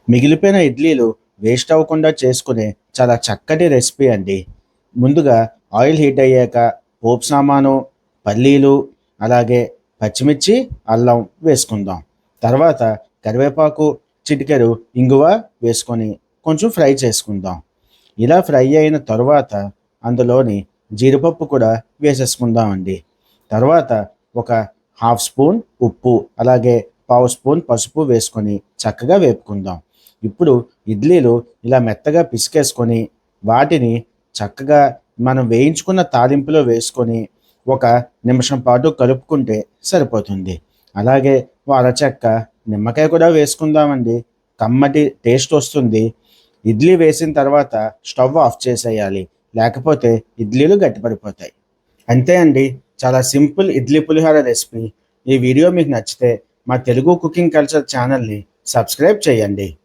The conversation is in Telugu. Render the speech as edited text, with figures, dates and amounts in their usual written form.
మిగిలిపోయిన ఇడ్లీలు వేస్ట్ అవ్వకుండా చేసుకునే చాలా చక్కటి రెసిపీ అండి. ముందుగా ఆయిల్ హీట్ అయ్యాక పోపు సామాను, పల్లీలు, అలాగే పచ్చిమిర్చి, అల్లం వేసుకుందాం. తర్వాత కరివేపాకు, చిటికెడు ఇంగువ వేసుకొని కొంచెం ఫ్రై చేసుకుందాం. ఇలా ఫ్రై అయిన తర్వాత అందులోని జీడిపప్పు కూడా వేసేసుకుందామండి. తర్వాత ఒక హాఫ్ స్పూన్ ఉప్పు, అలాగే పావు స్పూన్ పసుపు వేసుకొని చక్కగా వేపుకుందాం. ఇప్పుడు ఇడ్లీలు ఇలా మెత్తగా పిసికేసుకొని వాటిని చక్కగా మనం వేయించుకున్న తాలింపులో వేసుకొని ఒక నిమిషం పాటు కలుపుకుంటే సరిపోతుంది. అలాగే ఓ అరచెక్క నిమ్మకాయ కూడా వేసుకుందామండి. కమ్మటి టేస్ట్ వస్తుంది. ఇడ్లీ వేసిన తర్వాత స్టవ్ ఆఫ్ చేసేయాలి. లేకపోతే ఇడ్లీలు గట్టిపడిపోతాయి. అంతే అండి. చాలా సింపుల్ ఇడ్లీ పులిహోర రెసిపీ. ఈ వీడియో మీకు నచ్చితే మా తెలుగు కుకింగ్ కల్చర్ ఛానల్ని సబ్స్క్రైబ్ చేయండి.